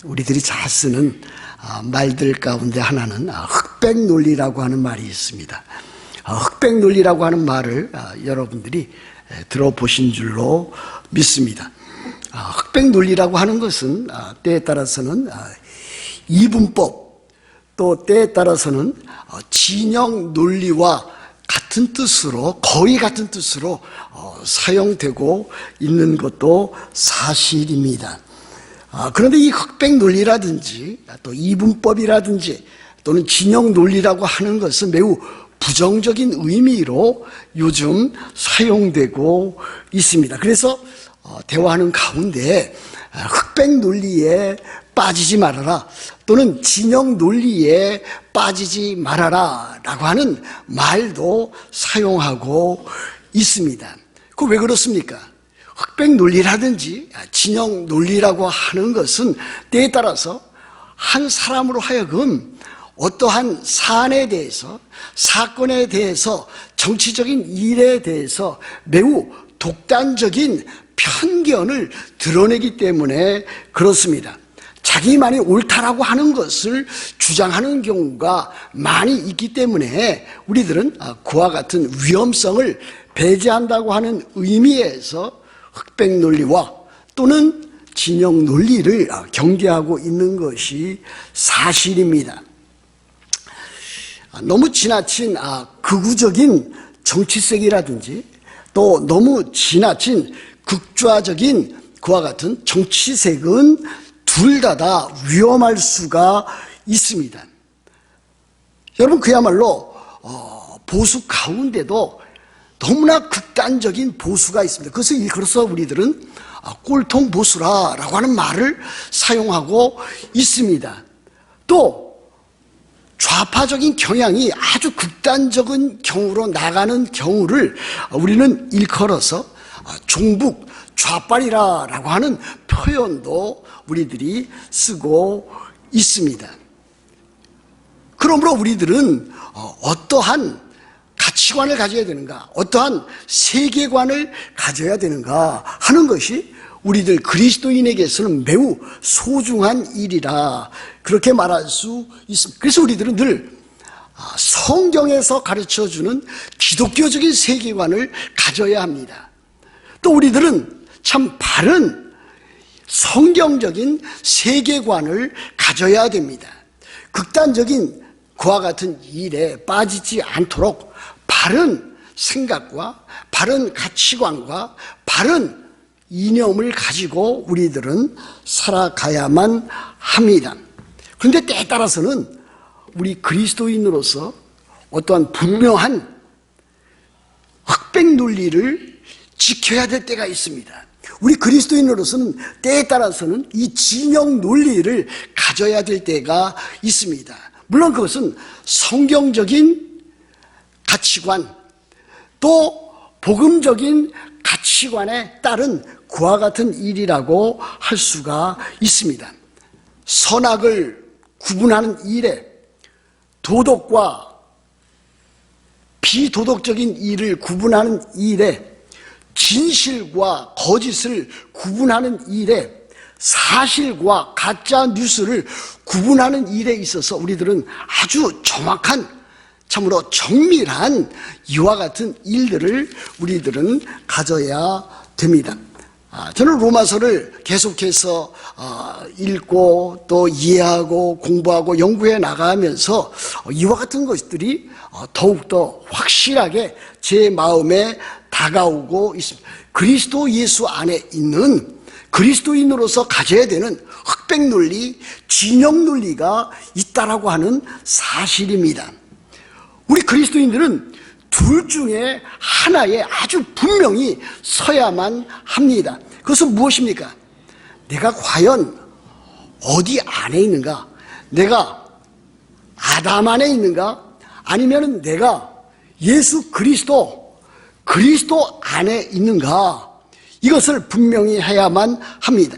우리들이 잘 쓰는 말들 가운데 하나는 흑백 논리라고 하는 말이 있습니다. 흑백 논리라고 하는 말을 여러분들이 들어보신 줄로 믿습니다. 흑백 논리라고 하는 것은 때에 따라서는 이분법, 또 때에 따라서는 진영 논리와 같은 뜻으로, 거의 같은 뜻으로 사용되고 있는 것도 사실입니다. 그런데 이 흑백 논리라든지 또 이분법이라든지 또는 진영 논리라고 하는 것은 매우 부정적인 의미로 요즘 사용되고 있습니다. 그래서 대화하는 가운데 흑백 논리에 빠지지 말아라, 또는 진영 논리에 빠지지 말아라 라고 하는 말도 사용하고 있습니다. 그 왜 그렇습니까? 흑백 논리라든지 진영 논리라고 하는 것은 때에 따라서 한 사람으로 하여금 어떠한 사안에 대해서, 사건에 대해서, 정치적인 일에 대해서 매우 독단적인 편견을 드러내기 때문에 그렇습니다. 자기만이 옳다라고 하는 것을 주장하는 경우가 많이 있기 때문에 우리들은 그와 같은 위험성을 배제한다고 하는 의미에서 흑백 논리와 또는 진영 논리를 경계하고 있는 것이 사실입니다. 너무 지나친 극우적인 정치색이라든지 또 너무 지나친 극좌적인 그와 같은 정치색은 둘 다 위험할 수가 있습니다. 여러분, 그야말로 보수 가운데도 너무나 극단적인 보수가 있습니다. 그래서 우리들은 꼴통 보수라고 하는 말을 사용하고 있습니다. 또 좌파적인 경향이 아주 극단적인 경우로 나가는 경우를 우리는 일컬어서 종북 좌빨이라고 하는 표현도 우리들이 쓰고 있습니다. 그러므로 우리들은 어떠한 가치관을 가져야 되는가, 어떠한 세계관을 가져야 되는가 하는 것이 우리들 그리스도인에게서는 매우 소중한 일이라 그렇게 말할 수 있습니다. 그래서 우리들은 늘 성경에서 가르쳐주는 기독교적인 세계관을 가져야 합니다. 또 우리들은 참 바른 성경적인 세계관을 가져야 됩니다. 극단적인 그와 같은 일에 빠지지 않도록 바른 생각과 바른 가치관과 바른 이념을 가지고 우리들은 살아가야만 합니다. 그런데 때에 따라서는 우리 그리스도인으로서 어떠한 분명한 흑백 논리를 지켜야 될 때가 있습니다. 우리 그리스도인으로서는 때에 따라서는 이 진영 논리를 가져야 될 때가 있습니다. 물론 그것은 성경적인 가치관, 또 복음적인 가치관에 따른 그와 같은 일이라고 할 수가 있습니다. 선악을 구분하는 일에, 도덕과 비도덕적인 일을 구분하는 일에, 진실과 거짓을 구분하는 일에, 사실과 가짜 뉴스를 구분하는 일에 있어서 우리들은 아주 정확한, 참으로 정밀한 이와 같은 일들을 우리들은 가져야 됩니다. 저는 로마서를 계속해서 읽고 또 이해하고 공부하고 연구해 나가면서 이와 같은 것들이 더욱더 확실하게 제 마음에 다가오고 있습니다. 그리스도 예수 안에 있는 그리스도인으로서 가져야 되는 흑백 논리, 진영 논리가 있다라고 하는 사실입니다. 우리 그리스도인들은 둘 중에 하나에 아주 분명히 서야만 합니다. 그것은 무엇입니까? 내가 과연 어디 안에 있는가? 내가 아담 안에 있는가? 아니면 내가 예수 그리스도 안에 있는가? 이것을 분명히 해야만 합니다.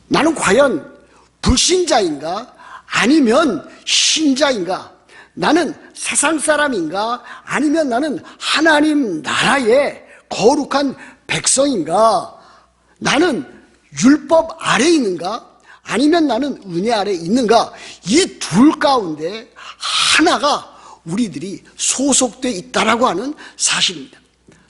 나는 과연 불신자인가? 아니면 신자인가? 나는 세상 사람인가? 아니면 나는 하나님 나라의 거룩한 백성인가? 나는 율법 아래에 있는가? 아니면 나는 은혜 아래 있는가? 이 둘 가운데 하나가 우리들이 소속되어 있다라고 하는 사실입니다.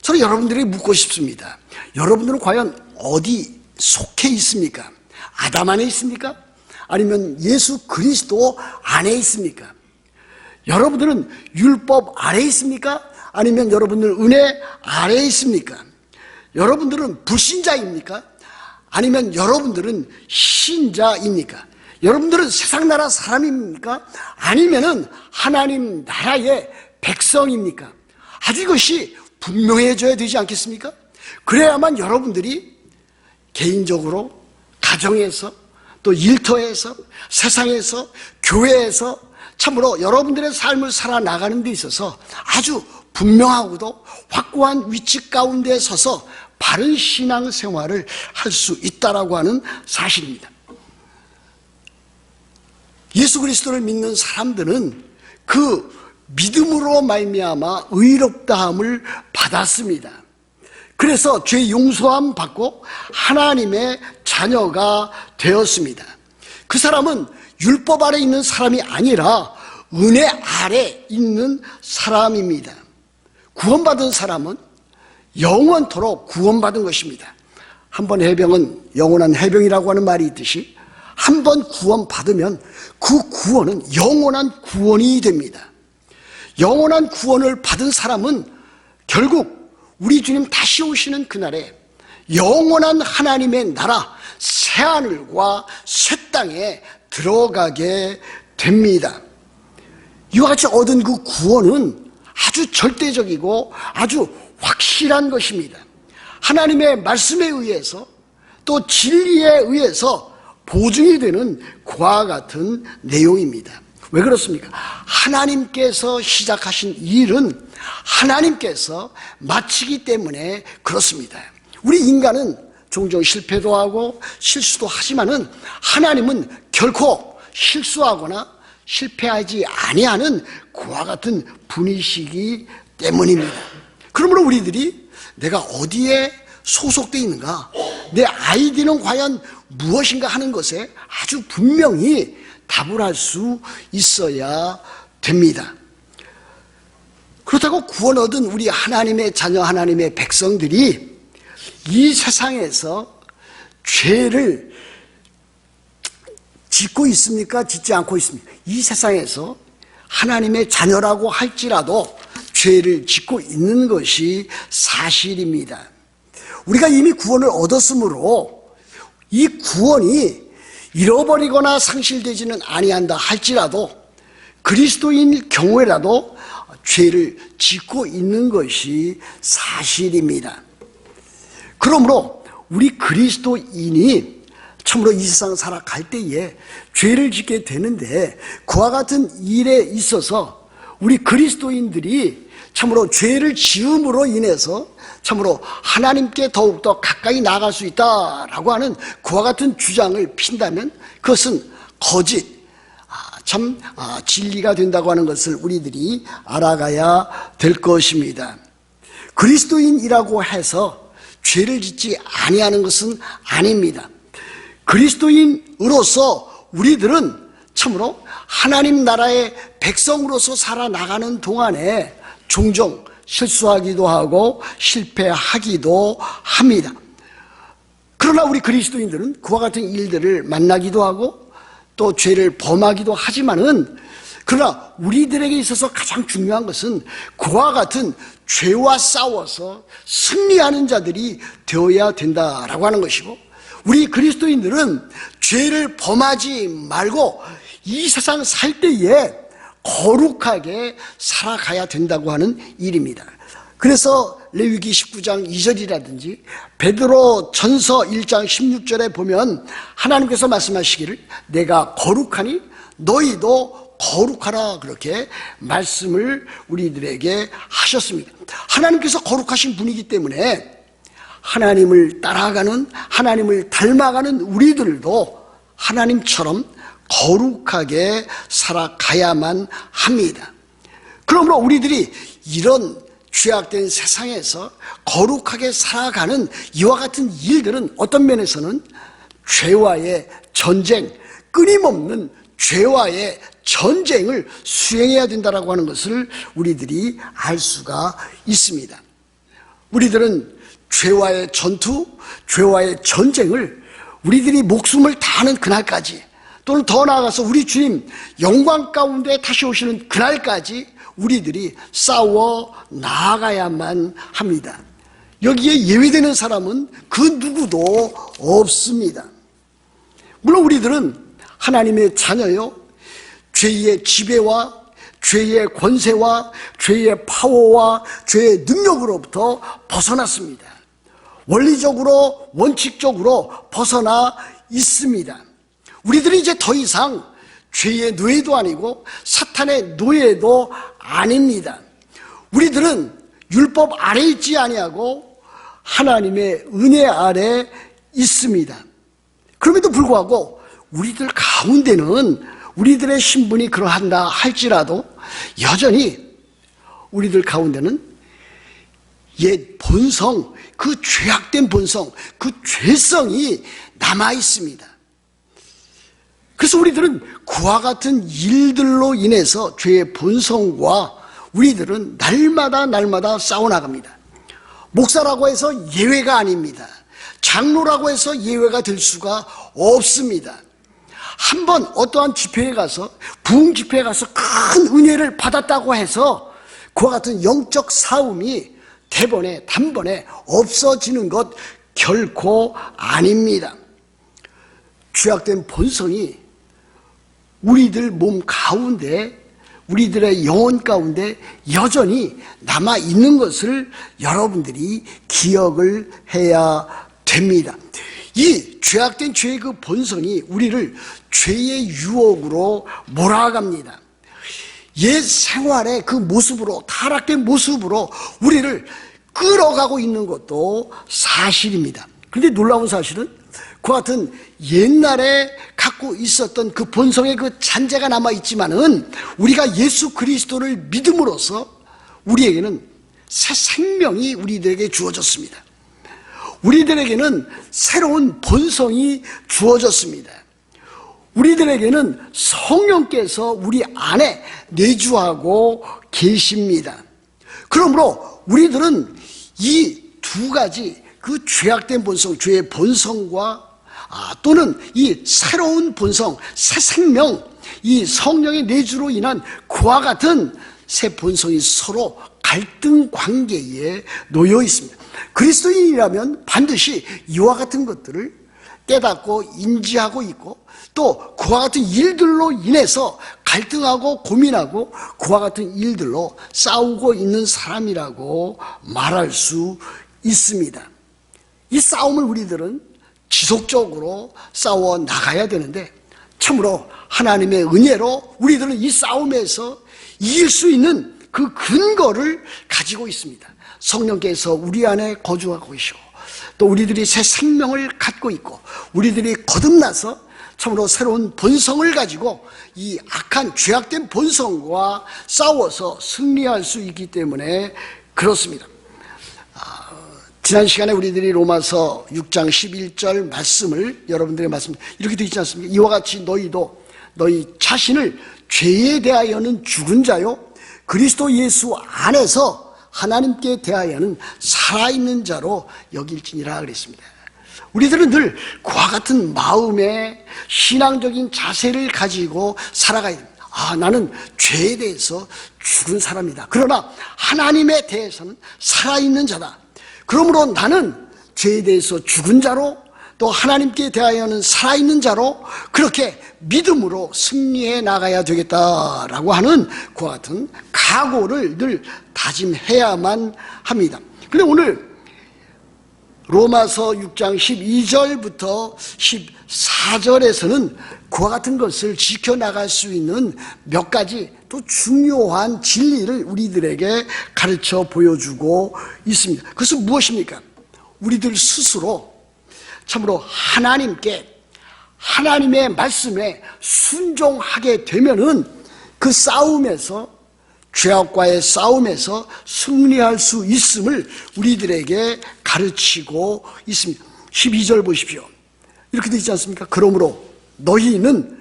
저는 여러분들에게 묻고 싶습니다. 여러분들은 과연 어디 속해 있습니까? 아담 안에 있습니까? 아니면 예수 그리스도 안에 있습니까? 여러분들은 율법 아래 있습니까? 아니면 여러분들은 은혜 아래에 있습니까? 여러분들은 불신자입니까? 아니면 여러분들은 신자입니까? 여러분들은 세상 나라 사람입니까? 아니면은 하나님 나라의 백성입니까? 아주 이것이 분명해져야 되지 않겠습니까? 그래야만 여러분들이 개인적으로, 가정에서, 또 일터에서, 세상에서, 교회에서 참으로 여러분들의 삶을 살아나가는 데 있어서 아주 분명하고도 확고한 위치 가운데 서서 바른 신앙생활을 할 수 있다라고 하는 사실입니다. 예수 그리스도를 믿는 사람들은 그 믿음으로 말미암아 의롭다함을 받았습니다. 그래서 죄 용서함 받고 하나님의 자녀가 되었습니다. 그 사람은 율법 아래 있는 사람이 아니라 은혜 아래 있는 사람입니다. 구원받은 사람은 영원토록 구원받은 것입니다. 한 번 해병은 영원한 해병이라고 하는 말이 있듯이 한 번 구원받으면 그 구원은 영원한 구원이 됩니다. 영원한 구원을 받은 사람은 결국 우리 주님 다시 오시는 그날에 영원한 하나님의 나라 새하늘과 새 땅에 들어가게 됩니다. 이와 같이 얻은 그 구원은 아주 절대적이고 아주 확실한 것입니다. 하나님의 말씀에 의해서 또 진리에 의해서 보증이 되는 그와 같은 내용입니다. 왜 그렇습니까? 하나님께서 시작하신 일은 하나님께서 마치기 때문에 그렇습니다. 우리 인간은 종종 실패도 하고 실수도 하지만은 하나님은 결코 실수하거나 실패하지 아니하는 그와 같은 분이시기 때문입니다. 그러므로 우리들이 내가 어디에 소속되어 있는가, 내 아이디는 과연 무엇인가 하는 것에 아주 분명히 답을 할 수 있어야 됩니다. 그렇다고 구원 얻은 우리 하나님의 자녀, 하나님의 백성들이 이 세상에서 죄를 짓고 있습니까? 짓지 않고 있습니까? 이 세상에서 하나님의 자녀라고 할지라도 죄를 짓고 있는 것이 사실입니다. 우리가 이미 구원을 얻었으므로 이 구원이 잃어버리거나 상실되지는 아니한다 할지라도 그리스도인 경우에라도 죄를 짓고 있는 것이 사실입니다. 그러므로 우리 그리스도인이 참으로 이 세상 살아갈 때에 죄를 짓게 되는데 그와 같은 일에 있어서 우리 그리스도인들이 참으로 죄를 지음으로 인해서 참으로 하나님께 더욱더 가까이 나아갈 수 있다라고 하는 그와 같은 주장을 핀다면 그것은 거짓, 진리가 된다고 하는 것을 우리들이 알아가야 될 것입니다. 그리스도인이라고 해서 죄를 짓지 아니하는 것은 아닙니다. 그리스도인으로서 우리들은 참으로 하나님 나라의 백성으로서 살아나가는 동안에 종종 실수하기도 하고 실패하기도 합니다. 그러나 우리 그리스도인들은 그와 같은 일들을 만나기도 하고 또 죄를 범하기도 하지만은 그러나 우리들에게 있어서 가장 중요한 것은 그와 같은 죄와 싸워서 승리하는 자들이 되어야 된다라고 하는 것이고 우리 그리스도인들은 죄를 범하지 말고 이 세상 살 때에 거룩하게 살아가야 된다고 하는 일입니다. 그래서 레위기 19장 2절이라든지 베드로 전서 1장 16절에 보면 하나님께서 말씀하시기를 내가 거룩하니 너희도 거룩하라 그렇게 말씀을 우리들에게 하셨습니다. 하나님께서 거룩하신 분이기 때문에 하나님을 따라가는 하나님을 닮아가는 우리들도 하나님처럼 거룩하게 살아가야만 합니다. 그러므로 우리들이 이런 죄악된 세상에서 거룩하게 살아가는 이와 같은 일들은 어떤 면에서는 죄와의 전쟁, 끊임없는 죄와의 전쟁을 수행해야 된다라고 하는 것을 우리들이 알 수가 있습니다. 우리들은 죄와의 전투, 죄와의 전쟁을 우리들이 목숨을 다하는 그날까지, 또는 더 나아가서 우리 주님 영광 가운데 다시 오시는 그날까지 우리들이 싸워 나아가야만 합니다. 여기에 예외되는 사람은 그 누구도 없습니다. 물론 우리들은 하나님의 자녀요, 죄의 지배와 죄의 권세와 죄의 파워와 죄의 능력으로부터 벗어났습니다. 원리적으로 원칙적으로 벗어나 있습니다. 우리들은 이제 더 이상 죄의 노예도 아니고 사탄의 노예도 아닙니다. 우리들은 율법 아래 있지 아니하고 하나님의 은혜 아래 있습니다. 그럼에도 불구하고 우리들 가운데는 우리들의 신분이 그러한다 할지라도 여전히 우리들 가운데는 옛 본성, 그 죄악된 본성, 그 죄성이 남아 있습니다. 그래서 우리들은 그와 같은 일들로 인해서 죄의 본성과 우리들은 날마다 싸워나갑니다. 목사라고 해서 예외가 아닙니다. 장로라고 해서 예외가 될 수가 없습니다. 한번 어떠한 집회에 가서, 부흥 집회에 가서 큰 은혜를 받았다고 해서 그와 같은 영적 싸움이 대번에 단번에 없어지는 것 결코 아닙니다. 죄악된 본성이 우리들 몸 가운데, 우리들의 영혼 가운데 여전히 남아 있는 것을 여러분들이 기억을 해야 됩니다. 이 죄악된 죄의 그 본성이 우리를 죄의 유혹으로 몰아갑니다. 옛 생활의 그 모습으로, 타락된 모습으로 우리를 끌어가고 있는 것도 사실입니다. 그런데 놀라운 사실은 그 같은 옛날에 갖고 있었던 그 본성의 그 잔재가 남아있지만은 우리가 예수 그리스도를 믿음으로써 우리에게는 새 생명이 우리들에게 주어졌습니다. 우리들에게는 새로운 본성이 주어졌습니다. 우리들에게는 성령께서 우리 안에 내주하고 계십니다. 그러므로 우리들은 이 두 가지, 그 죄악된 본성, 죄의 본성과 또는 이 새로운 본성, 새 생명, 이 성령의 내주로 인한 그와 같은 새 본성이 서로 갈등 관계에 놓여 있습니다. 그리스도인이라면 반드시 이와 같은 것들을 깨닫고 인지하고 있고, 또 그와 같은 일들로 인해서 갈등하고 고민하고 그와 같은 일들로 싸우고 있는 사람이라고 말할 수 있습니다. 이 싸움을 우리들은 지속적으로 싸워 나가야 되는데, 참으로 하나님의 은혜로 우리들은 이 싸움에서 이길 수 있는 그 근거를 가지고 있습니다. 성령께서 우리 안에 거주하고 계시고, 또 우리들이 새 생명을 갖고 있고, 우리들이 거듭나서 참으로 새로운 본성을 가지고 이 악한 죄악된 본성과 싸워서 승리할 수 있기 때문에 그렇습니다. 지난 시간에 우리들이 로마서 6장 11절 말씀을, 여러분들의 말씀 이렇게 되어 있지 않습니까? 이와 같이 너희도 너희 자신을 죄에 대하여는 죽은 자요 그리스도 예수 안에서 하나님께 대하여는 살아있는 자로 여길지니라 그랬습니다. 우리들은 늘 그와 같은 마음의 신앙적인 자세를 가지고 살아가야 됩니다. 나는 죄에 대해서 죽은 사람이다. 그러나 하나님에 대해서는 살아있는 자다. 그러므로 나는 죄에 대해서 죽은 자로, 또 하나님께 대하여는 살아있는 자로 그렇게 믿음으로 승리해 나가야 되겠다라고 하는 그와 같은 각오를 늘 다짐해야만 합니다. 그런데 오늘 로마서 6장 12절부터 14절에서는 그와 같은 것을 지켜나갈 수 있는 몇 가지 또 중요한 진리를 우리들에게 가르쳐 보여주고 있습니다. 그것은 무엇입니까? 우리들 스스로 참으로 하나님께, 하나님의 말씀에 순종하게 되면은 그 싸움에서, 죄악과의 싸움에서 승리할 수 있음을 우리들에게 가르치고 있습니다. 12절 보십시오. 이렇게 되어 있지 않습니까? 그러므로 너희는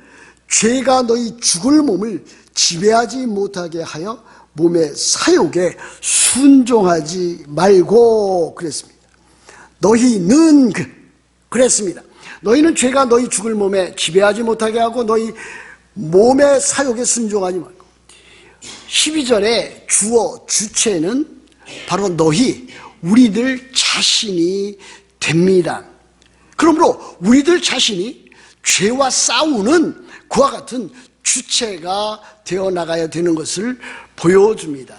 죄가 너희 죽을 몸을 지배하지 못하게 하여 몸의 사욕에 순종하지 말고 그랬습니다. 너희는 그랬습니다. 너희는 죄가 너희 죽을 몸에 지배하지 못하게 하고 너희 몸의 사욕에 순종하지 말고. 12절에 주어 주체는 바로 너희, 우리들 자신이 됩니다. 그러므로 우리들 자신이 죄와 싸우는 그와 같은 주체가 되어 나가야 되는 것을 보여줍니다.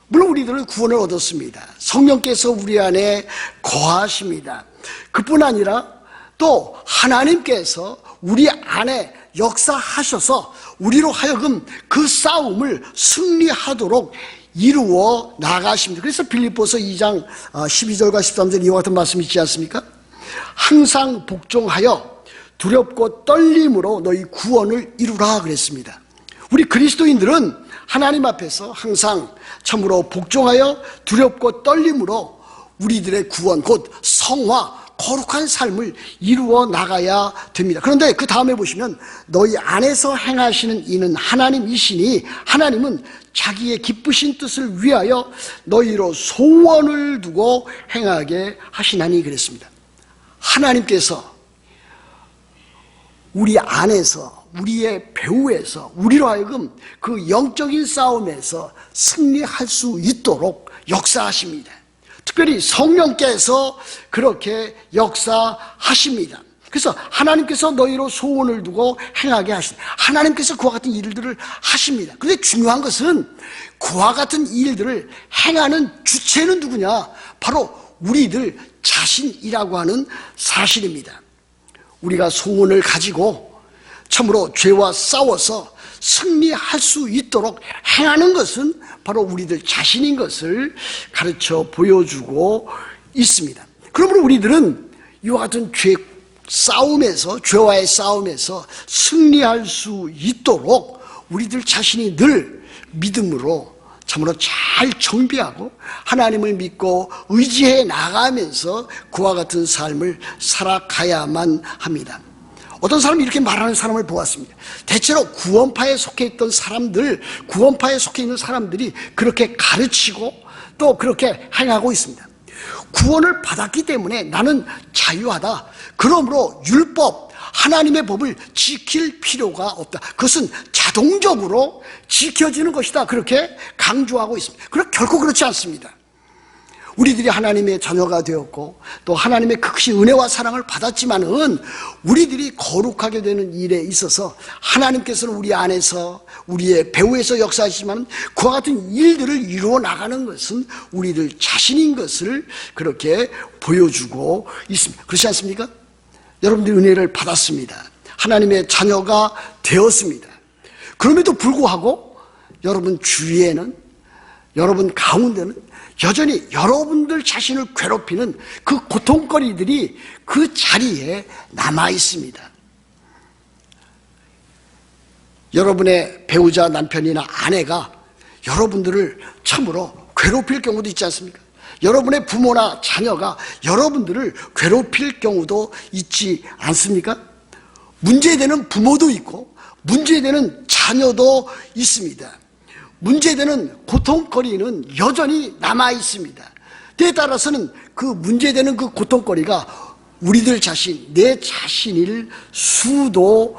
물론 우리들은 구원을 얻었습니다. 성령께서 우리 안에 거하십니다. 그뿐 아니라 또 하나님께서 우리 안에 역사하셔서 우리로 하여금 그 싸움을 승리하도록 이루어 나가십니다. 그래서 빌립보서 2장 12절과 13절 이와 같은 말씀이 있지 않습니까? 항상 복종하여 두렵고 떨림으로 너희 구원을 이루라 그랬습니다. 우리 그리스도인들은 하나님 앞에서 항상 참으로 복종하여 두렵고 떨림으로 우리들의 구원, 곧 성화, 거룩한 삶을 이루어 나가야 됩니다. 그런데 그 다음에 보시면 너희 안에서 행하시는 이는 하나님이시니 하나님은 자기의 기쁘신 뜻을 위하여 너희로 소원을 두고 행하게 하시나니 그랬습니다. 하나님께서 우리 안에서, 우리의 배후에서 우리로 하여금 그 영적인 싸움에서 승리할 수 있도록 역사하십니다. 특별히 성령께서 그렇게 역사하십니다. 그래서 하나님께서 너희로 소원을 두고 행하게 하십니다. 하나님께서 그와 같은 일들을 하십니다. 그런데 중요한 것은 그와 같은 일들을 행하는 주체는 누구냐? 바로 우리들 자신이라고 하는 사실입니다. 우리가 소원을 가지고 참으로 죄와 싸워서 승리할 수 있도록 행하는 것은 바로 우리들 자신인 것을 가르쳐 보여주고 있습니다. 그러므로 우리들은 이와 같은 죄와의 싸움에서 승리할 수 있도록 우리들 자신이 늘 믿음으로 참으로 잘 정비하고 하나님을 믿고 의지해 나가면서 그와 같은 삶을 살아가야만 합니다. 어떤 사람이 이렇게 말하는 사람을 보았습니다. 대체로 구원파에 속해 있던 사람들, 구원파에 속해 있는 사람들이 그렇게 가르치고 또 그렇게 행하고 있습니다. 구원을 받았기 때문에 나는 자유하다. 그러므로 율법, 하나님의 법을 지킬 필요가 없다. 그것은 자동적으로 지켜지는 것이다. 그렇게 강조하고 있습니다. 그러나 결코 그렇지 않습니다. 우리들이 하나님의 자녀가 되었고 또 하나님의 크신 은혜와 사랑을 받았지만은 우리들이 거룩하게 되는 일에 있어서 하나님께서는 우리 안에서 우리의 배후에서 역사하시지만 그와 같은 일들을 이루어 나가는 것은 우리들 자신인 것을 그렇게 보여주고 있습니다. 그렇지 않습니까? 여러분들이 은혜를 받았습니다. 하나님의 자녀가 되었습니다. 그럼에도 불구하고 여러분 주위에는, 여러분 가운데는 여전히 여러분들 자신을 괴롭히는 그 고통거리들이 그 자리에 남아 있습니다. 여러분의 배우자, 남편이나 아내가 여러분들을 참으로 괴롭힐 경우도 있지 않습니까? 여러분의 부모나 자녀가 여러분들을 괴롭힐 경우도 있지 않습니까? 문제되는 부모도 있고 문제되는 자녀도 있습니다. 문제되는 고통거리는 여전히 남아 있습니다. 때에 따라서는 그 문제되는 그 고통거리가 우리들 자신, 내 자신일 수도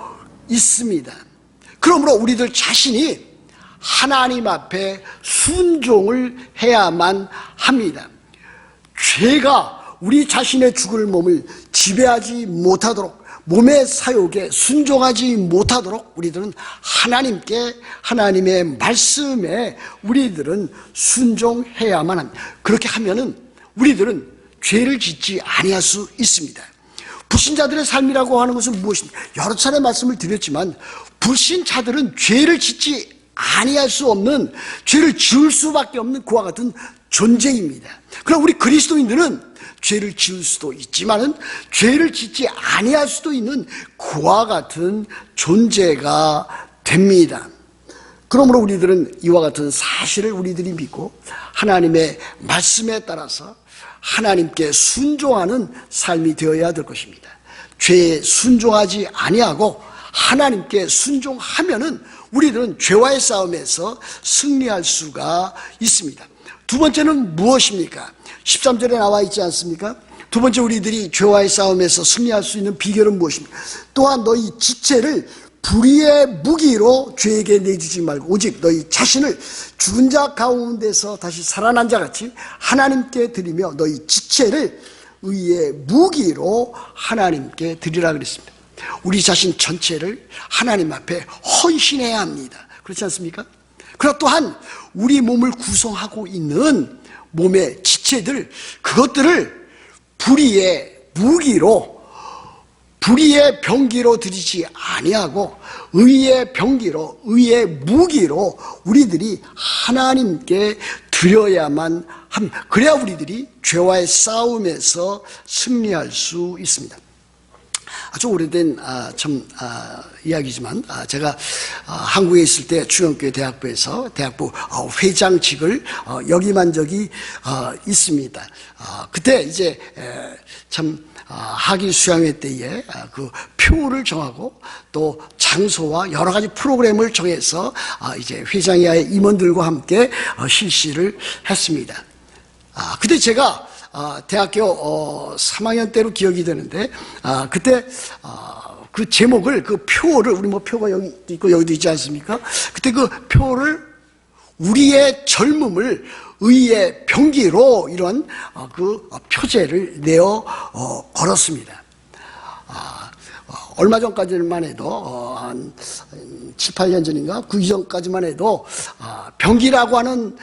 있습니다. 그러므로 우리들 자신이 하나님 앞에 순종을 해야만 합니다. 죄가 우리 자신의 죽을 몸을 지배하지 못하도록, 몸의 사욕에 순종하지 못하도록 우리들은 하나님께, 하나님의 말씀에 우리들은 순종해야만 합니다. 그렇게 하면은 우리들은 죄를 짓지 아니할 수 있습니다. 불신자들의 삶이라고 하는 것은 무엇입니까? 여러 차례 말씀을 드렸지만 불신자들은 죄를 짓지 아니할 수 없는, 죄를 지을 수밖에 없는 그와 같은 존재입니다. 그럼 우리 그리스도인들은 죄를 지을 수도 있지만은 죄를 짓지 아니할 수도 있는 그와 같은 존재가 됩니다. 그러므로 우리들은 이와 같은 사실을 우리들이 믿고 하나님의 말씀에 따라서 하나님께 순종하는 삶이 되어야 될 것입니다. 죄에 순종하지 아니하고 하나님께 순종하면은 우리들은 죄와의 싸움에서 승리할 수가 있습니다. 두 번째는 무엇입니까? 13절에 나와 있지 않습니까? 두 번째 우리들이 죄와의 싸움에서 승리할 수 있는 비결은 무엇입니까? 또한 너희 지체를 불의의 무기로 죄에게 내주지 말고 오직 너희 자신을 죽은 자 가운데서 다시 살아난 자 같이 하나님께 드리며 너희 지체를 의의 무기로 하나님께 드리라 그랬습니다. 우리 자신 전체를 하나님 앞에 헌신해야 합니다. 그렇지 않습니까? 그리고 또한 우리 몸을 구성하고 있는 몸의 지체들, 그것들을 불의의 무기로, 불의의 병기로 드리지 아니하고 의의 병기로, 의의 무기로 우리들이 하나님께 드려야만 합니다. 그래야 우리들이 죄와의 싸움에서 승리할 수 있습니다. 아주 오래된 이야기지만 제가 한국에 있을 때 중앙교회 대학부에서 대학부 회장직을 역임한 적이 있습니다. 그때 이제 학위 수양회 때에 그 표를 정하고 또 장소와 여러 가지 프로그램을 정해서 이제 회장이하의 임원들과 함께 실시를 했습니다. 그때 제가 대학교 3학년 때로 기억이 되는데 그때 그 제목을, 그 표를, 우리 뭐 표가 여기 있고 여기도 있지 않습니까? 그때 그 표를 우리의 젊음을 의의 병기로, 이런 그 표제를 내어 걸었습니다. 얼마 전까지만 해도 한 7, 8년 전인가 그 이전까지만 해도 병기라고 하는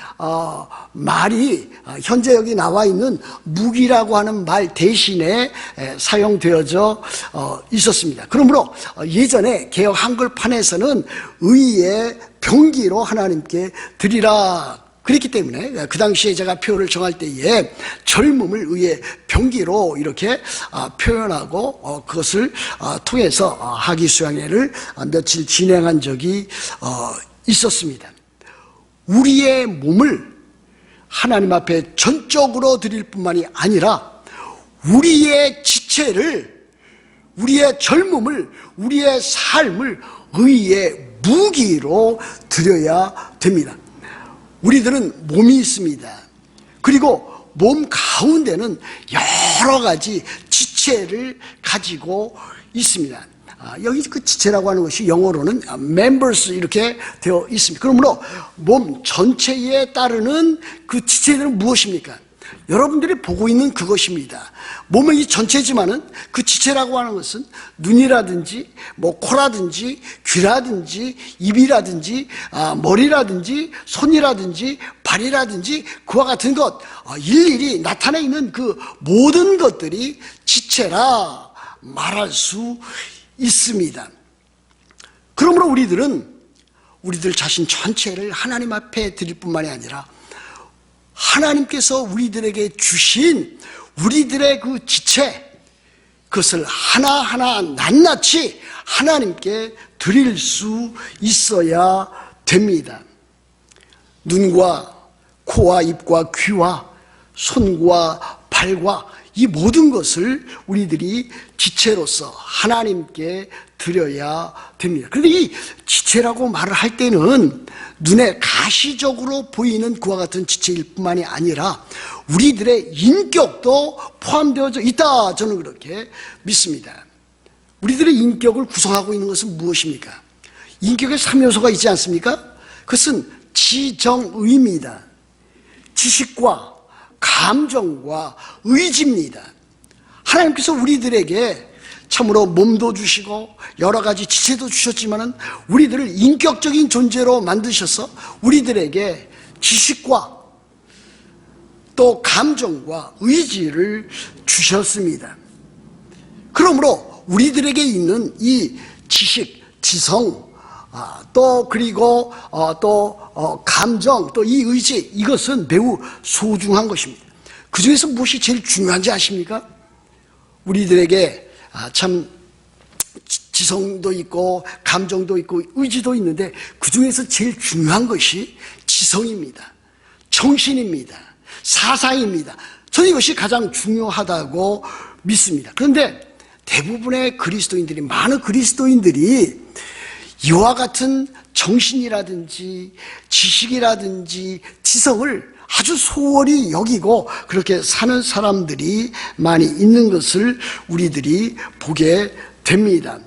말이 현재 여기 나와 있는 무기라고 하는 말 대신에 사용되어져 있었습니다. 그러므로 예전에 개역 한글판에서는 의의 병기로 하나님께 드리라 그랬기 때문에 그 당시에 제가 표를 정할 때에 젊음을 의의 병기로 이렇게 표현하고 그것을 통해서 학위 수양회를 며칠 진행한 적이 있었습니다. 우리의 몸을 하나님 앞에 전적으로 드릴 뿐만이 아니라 우리의 지체를, 우리의 젊음을, 우리의 삶을 의의 무기로 드려야 됩니다. 우리들은 몸이 있습니다. 그리고 몸 가운데는 여러 가지 지체를 가지고 있습니다. 여기 그 지체라고 하는 것이 영어로는 members 이렇게 되어 있습니다. 그러므로 몸 전체에 따르는 그 지체들은 무엇입니까? 여러분들이 보고 있는 그것입니다. 몸의 이 전체지만은 그 지체라고 하는 것은 눈이라든지 뭐 코라든지 귀라든지 입이라든지 머리라든지 손이라든지 발이라든지 그와 같은 것, 일일이 나타내 있는 그 모든 것들이 지체라 말할 수 있습니다. 그러므로 우리들 자신 전체를 하나님 앞에 드릴 뿐만이 아니라 하나님께서 우리들에게 주신 우리들의 그 지체, 그것을 하나하나 낱낱이 하나님께 드릴 수 있어야 됩니다. 눈과 코와 입과 귀와 손과 발과 이 모든 것을 우리들이 지체로서 하나님께 드려야 됩니다. 그런데 이 지체라고 말을 할 때는 눈에 가시적으로 보이는 그와 같은 지체일 뿐만이 아니라 우리들의 인격도 포함되어져 있다, 저는 그렇게 믿습니다. 우리들의 인격을 구성하고 있는 것은 무엇입니까? 인격에 3요소가 있지 않습니까? 그것은 지정의입니다. 지식과 감정과 의지입니다. 하나님께서 우리들에게 참으로 몸도 주시고 여러 가지 지체도 주셨지만은 우리들을 인격적인 존재로 만드셔서 우리들에게 지식과 또 감정과 의지를 주셨습니다. 그러므로 우리들에게 있는 이 지식, 지성, 또 그리고 또 감정, 또 이 의지, 이것은 매우 소중한 것입니다. 그 중에서 무엇이 제일 중요한지 아십니까? 우리들에게 참 지성도 있고 감정도 있고 의지도 있는데 그 중에서 제일 중요한 것이 지성입니다. 정신입니다. 사상입니다. 저는 이것이 가장 중요하다고 믿습니다. 그런데 대부분의 그리스도인들이, 많은 그리스도인들이 이와 같은 정신이라든지 지식이라든지 지성을 아주 소홀히 여기고 그렇게 사는 사람들이 많이 있는 것을 우리들이 보게 됩니다.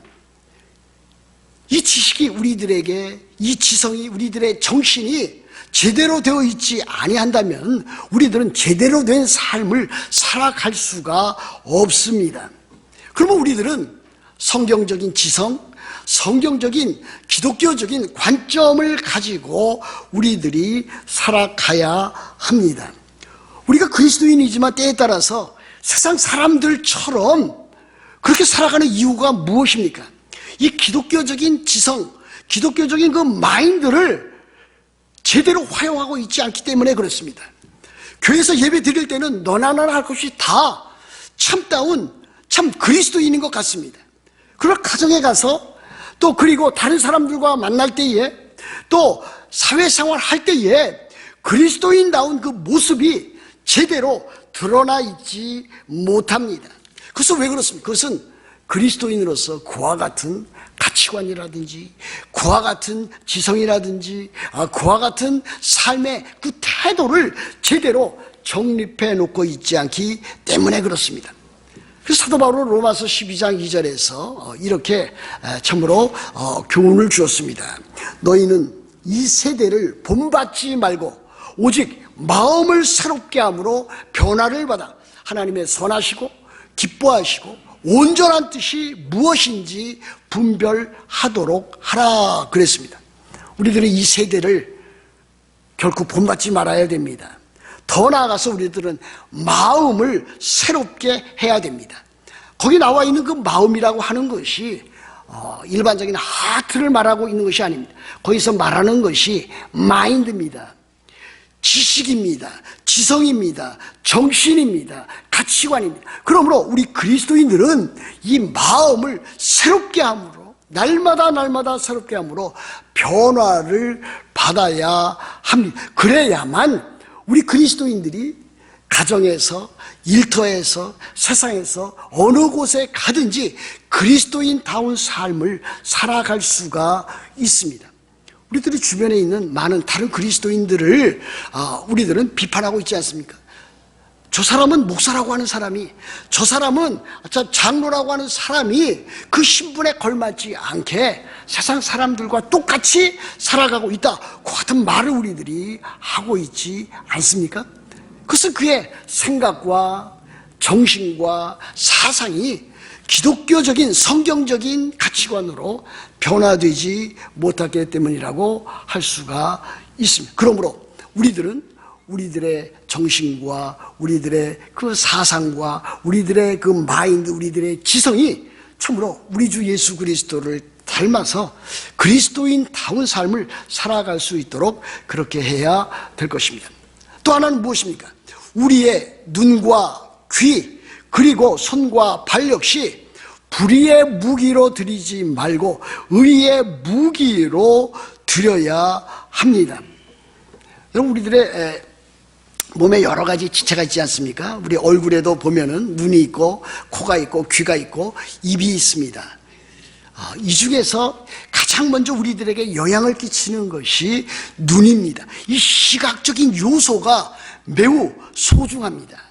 이 지식이 우리들에게, 이 지성이, 우리들의 정신이 제대로 되어 있지 아니한다면 우리들은 제대로 된 삶을 살아갈 수가 없습니다. 그러면 우리들은 성경적인 지성, 성경적인 기독교적인 관점을 가지고 우리들이 살아가야 합니다. 우리가 그리스도인이지만 때에 따라서 세상 사람들처럼 그렇게 살아가는 이유가 무엇입니까? 이 기독교적인 지성, 기독교적인 그 마인드를 제대로 활용하고 있지 않기 때문에 그렇습니다. 교회에서 예배 드릴 때는 너나 나나 할 것이 다 참다운 참 그리스도인인 것 같습니다. 그러나 가정에 가서 또 그리고 다른 사람들과 만날 때에 또 사회생활 할 때에 그리스도인다운 그 모습이 제대로 드러나 있지 못합니다. 그래서 왜 그렇습니까? 그것은 그리스도인으로서 그와 같은 가치관이라든지 그와 같은 지성이라든지 그와 같은 삶의 그 태도를 제대로 정립해 놓고 있지 않기 때문에 그렇습니다. 그래서 사도 바울은 로마서 12장 2절에서 이렇게 참으로 교훈을 주었습니다. 너희는 이 세대를 본받지 말고 오직 마음을 새롭게 함으로 변화를 받아 하나님의 선하시고 기뻐하시고 온전한 뜻이 무엇인지 분별하도록 하라 그랬습니다. 우리들은 이 세대를 결코 본받지 말아야 됩니다. 더 나아가서 우리들은 마음을 새롭게 해야 됩니다. 거기 나와 있는 그 마음이라고 하는 것이 일반적인 하트를 말하고 있는 것이 아닙니다. 거기서 말하는 것이 마인드입니다. 지식입니다. 지성입니다. 정신입니다. 가치관입니다. 그러므로 우리 그리스도인들은 이 마음을 새롭게 함으로 날마다 새롭게 함으로 변화를 받아야 합니다. 그래야만 우리 그리스도인들이 가정에서, 일터에서, 세상에서 어느 곳에 가든지 그리스도인다운 삶을 살아갈 수가 있습니다. 우리들이 주변에 있는 많은 다른 그리스도인들을 우리들은 비판하고 있지 않습니까? 저 사람은 목사라고 하는 사람이, 저 사람은 장로라고 하는 사람이 그 신분에 걸맞지 않게 세상 사람들과 똑같이 살아가고 있다, 그 같은 말을 우리들이 하고 있지 않습니까? 그것은 그의 생각과 정신과 사상이 기독교적인 성경적인 가치관으로 변화되지 못하기 때문이라고 할 수가 있습니다. 그러므로 우리들은 우리들의 정신과 우리들의 그 사상과 우리들의 그 마인드, 우리들의 지성이 참으로 우리 주 예수 그리스도를 닮아서 그리스도인다운 삶을 살아갈 수 있도록 그렇게 해야 될 것입니다. 또 하나는 무엇입니까? 우리의 눈과 귀 그리고 손과 발 역시 불의의 무기로 드리지 말고 의의 무기로 드려야 합니다. 여러분, 우리들의 몸에 여러 가지 지체가 있지 않습니까? 우리 얼굴에도 보면은 눈이 있고 코가 있고 귀가 있고 입이 있습니다. 이 중에서 가장 먼저 우리들에게 영향을 끼치는 것이 눈입니다. 이 시각적인 요소가 매우 소중합니다.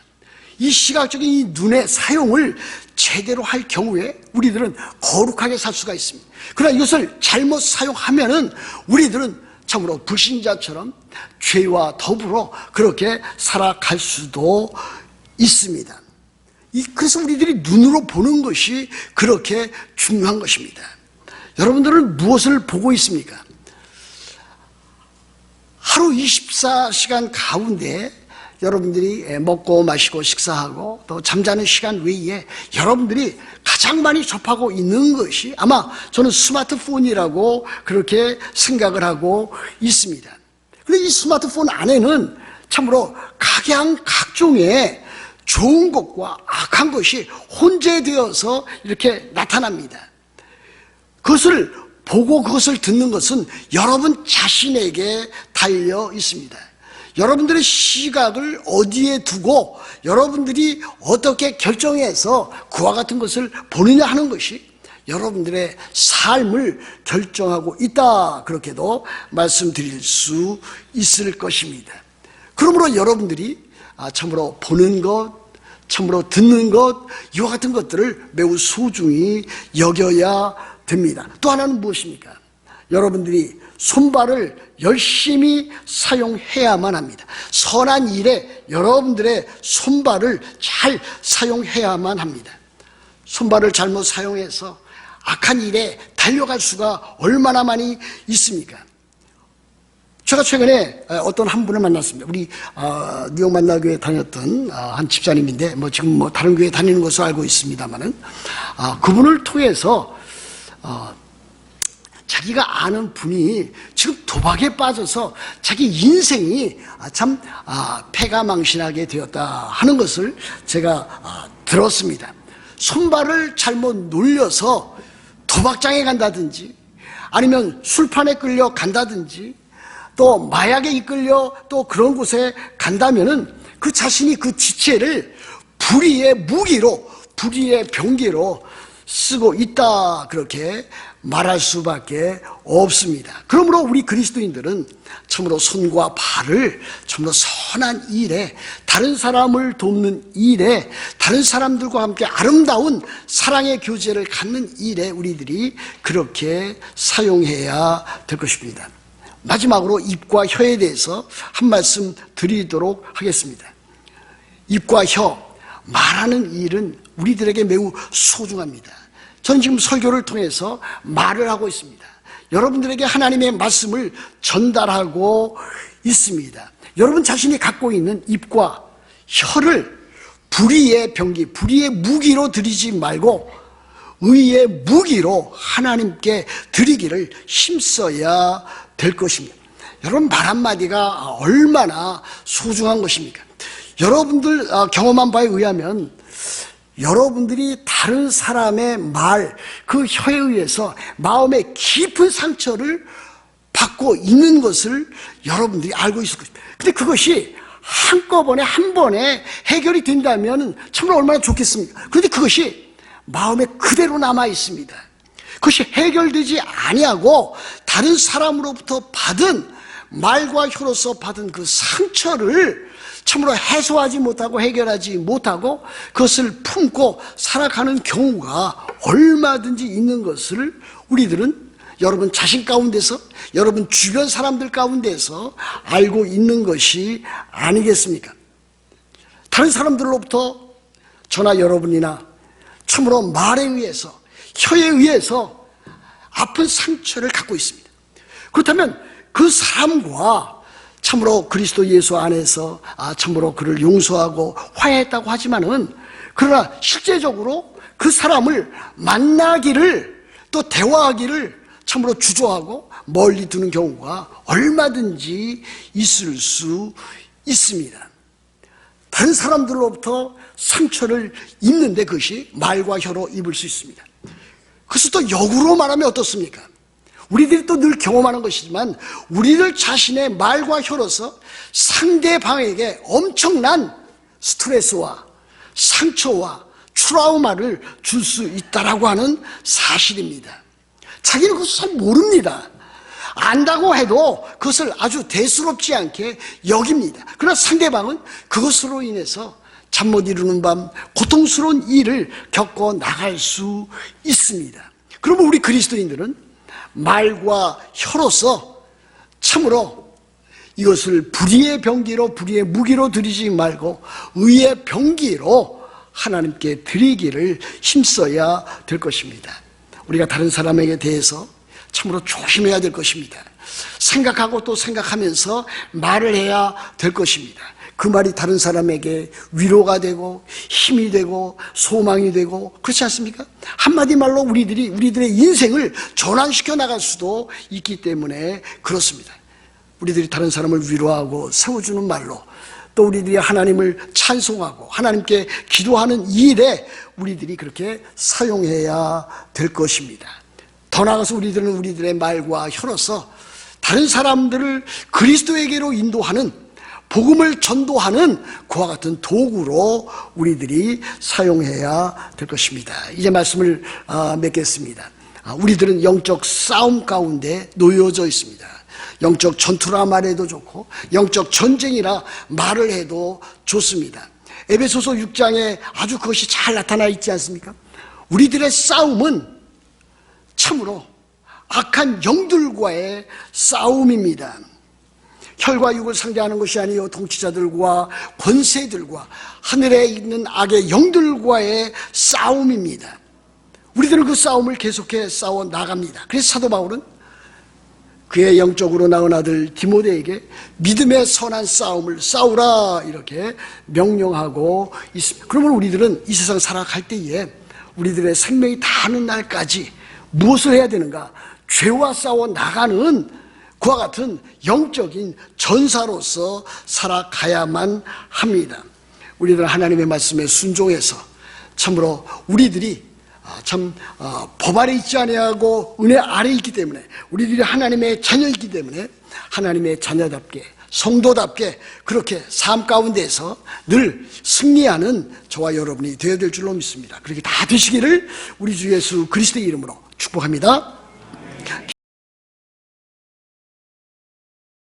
이 시각적인 이 눈의 사용을 제대로 할 경우에 우리들은 거룩하게 살 수가 있습니다. 그러나 이것을 잘못 사용하면은 우리들은 참으로 불신자처럼 죄와 더불어 그렇게 살아갈 수도 있습니다. 그래서 우리들이 눈으로 보는 것이 그렇게 중요한 것입니다. 여러분들은 무엇을 보고 있습니까? 하루 24시간 가운데 여러분들이 먹고 마시고 식사하고 또 잠자는 시간 외에 여러분들이 가장 많이 접하고 있는 것이 아마 저는 스마트폰이라고 그렇게 생각을 하고 있습니다. 그런데 이 스마트폰 안에는 참으로 각양각종의 좋은 것과 악한 것이 혼재되어서 이렇게 나타납니다. 그것을 보고 그것을 듣는 것은 여러분 자신에게 달려 있습니다. 여러분들의 시각을 어디에 두고 여러분들이 어떻게 결정해서 그와 같은 것을 보느냐 하는 것이 여러분들의 삶을 결정하고 있다, 그렇게도 말씀드릴 수 있을 것입니다. 그러므로 여러분들이 참으로 보는 것, 참으로 듣는 것, 이와 같은 것들을 매우 소중히 여겨야 됩니다. 또 하나는 무엇입니까? 여러분들이 손발을 열심히 사용해야만 합니다. 선한 일에 여러분들의 손발을 잘 사용해야만 합니다. 손발을 잘못 사용해서 악한 일에 달려갈 수가 얼마나 많이 있습니까? 제가 최근에 어떤 한 분을 만났습니다. 우리 뉴욕 만나교회 다녔던 한 집사님인데 지금 다른 교회 다니는 것으로 알고 있습니다만은 그분을 통해서 자기가 아는 분이 지금 도박에 빠져서 자기 인생이 참 패가망신하게 되었다 하는 것을 제가 들었습니다. 손발을 잘못 놀려서 도박장에 간다든지 아니면 술판에 끌려 간다든지 또 마약에 이끌려 또 그런 곳에 간다면은 그 자신이 그 지체를 불의의 무기로, 불의의 병기로 쓰고 있다, 그렇게 말할 수밖에 없습니다. 그러므로 우리 그리스도인들은 참으로 손과 발을 참으로 선한 일에, 다른 사람을 돕는 일에, 다른 사람들과 함께 아름다운 사랑의 교제를 갖는 일에 우리들이 그렇게 사용해야 될 것입니다. 마지막으로 입과 혀에 대해서 한 말씀 드리도록 하겠습니다. 입과 혀, 말하는 일은 우리들에게 매우 소중합니다. 저는 지금 설교를 통해서 말을 하고 있습니다. 여러분들에게 하나님의 말씀을 전달하고 있습니다. 여러분 자신이 갖고 있는 입과 혀를 불의의 병기, 불의의 무기로 드리지 말고 의의 무기로 하나님께 드리기를 힘써야 될 것입니다. 여러분 말 한마디가 얼마나 소중한 것입니까? 여러분들 경험한 바에 의하면 여러분들이 다른 사람의 말, 그 혀에 의해서 마음의 깊은 상처를 받고 있는 것을 여러분들이 알고 있을 것입니다. 근데 그것이 한꺼번에 한 번에 해결이 된다면 정말 얼마나 좋겠습니까? 그런데 그것이 마음에 그대로 남아 있습니다. 그것이 해결되지 아니하고 다른 사람으로부터 받은 말과 혀로서 받은 그 상처를 참으로 해소하지 못하고 해결하지 못하고 그것을 품고 살아가는 경우가 얼마든지 있는 것을 우리들은 여러분 자신 가운데서, 여러분 주변 사람들 가운데서 알고 있는 것이 아니겠습니까? 다른 사람들로부터 저나 여러분이나 참으로 말에 의해서, 혀에 의해서 아픈 상처를 갖고 있습니다. 그렇다면 그 사람과 참으로 그리스도 예수 안에서 참으로 그를 용서하고 화해했다고 하지만은, 그러나 실제적으로 그 사람을 만나기를 또 대화하기를 참으로 주저하고 멀리 두는 경우가 얼마든지 있을 수 있습니다. 다른 사람들로부터 상처를 입는데 그것이 말과 혀로 입을 수 있습니다. 그래서 또 역으로 말하면 어떻습니까? 우리들이 또 늘 경험하는 것이지만 우리들 자신의 말과 혀로서 상대방에게 엄청난 스트레스와 상처와 트라우마를 줄 수 있다라고 하는 사실입니다. 자기는 그것을 잘 모릅니다. 안다고 해도 그것을 아주 대수롭지 않게 여깁니다. 그러나 상대방은 그것으로 인해서 잠 못 이루는 밤 고통스러운 일을 겪어 나갈 수 있습니다. 그러면 우리 그리스도인들은 말과 혀로서 참으로 이것을 불의의 병기로, 불의의 무기로 드리지 말고 의의 병기로 하나님께 드리기를 힘써야 될 것입니다. 우리가 다른 사람에게 대해서 참으로 조심해야 될 것입니다. 생각하고 또 생각하면서 말을 해야 될 것입니다. 그 말이 다른 사람에게 위로가 되고 힘이 되고 소망이 되고 그렇지 않습니까? 한마디 말로 우리들의 인생을 전환시켜 나갈 수도 있기 때문에 그렇습니다. 우리들이 다른 사람을 위로하고 세워주는 말로, 또 우리들이 하나님을 찬송하고 하나님께 기도하는 일에 우리들이 그렇게 사용해야 될 것입니다. 더 나아가서 우리들은 우리들의 말과 혀로서 다른 사람들을 그리스도에게로 인도하는 복음을 전도하는 그와 같은 도구로 우리들이 사용해야 될 것입니다. 이제 말씀을 맺겠습니다. 우리들은 영적 싸움 가운데 놓여져 있습니다. 영적 전투라 말해도 좋고 영적 전쟁이라 말을 해도 좋습니다. 에베소서 6장에 아주 그것이 잘 나타나 있지 않습니까? 우리들의 싸움은 참으로 악한 영들과의 싸움입니다. 혈과 육을 상대하는 것이 아니요 통치자들과 권세들과 하늘에 있는 악의 영들과의 싸움입니다. 우리들은 그 싸움을 계속해 싸워 나갑니다. 그래서 사도 바울은 그의 영적으로 낳은 아들 디모데에게 믿음의 선한 싸움을 싸우라 이렇게 명령하고 있습니다. 그러면 우리들은 이 세상 살아갈 때에 우리들의 생명이 다하는 날까지 무엇을 해야 되는가? 죄와 싸워 나가는 그와 같은 영적인 전사로서 살아가야만 합니다. 우리들은 하나님의 말씀에 순종해서 참으로 우리들이 법 아래 있지 아니하고 은혜 아래 있기 때문에 우리들이 하나님의 자녀이기 때문에 하나님의 자녀답게 성도답게 그렇게 삶 가운데에서 늘 승리하는 저와 여러분이 되어야 될 줄로 믿습니다. 그렇게 다 되시기를 우리 주 예수 그리스도의 이름으로 축복합니다.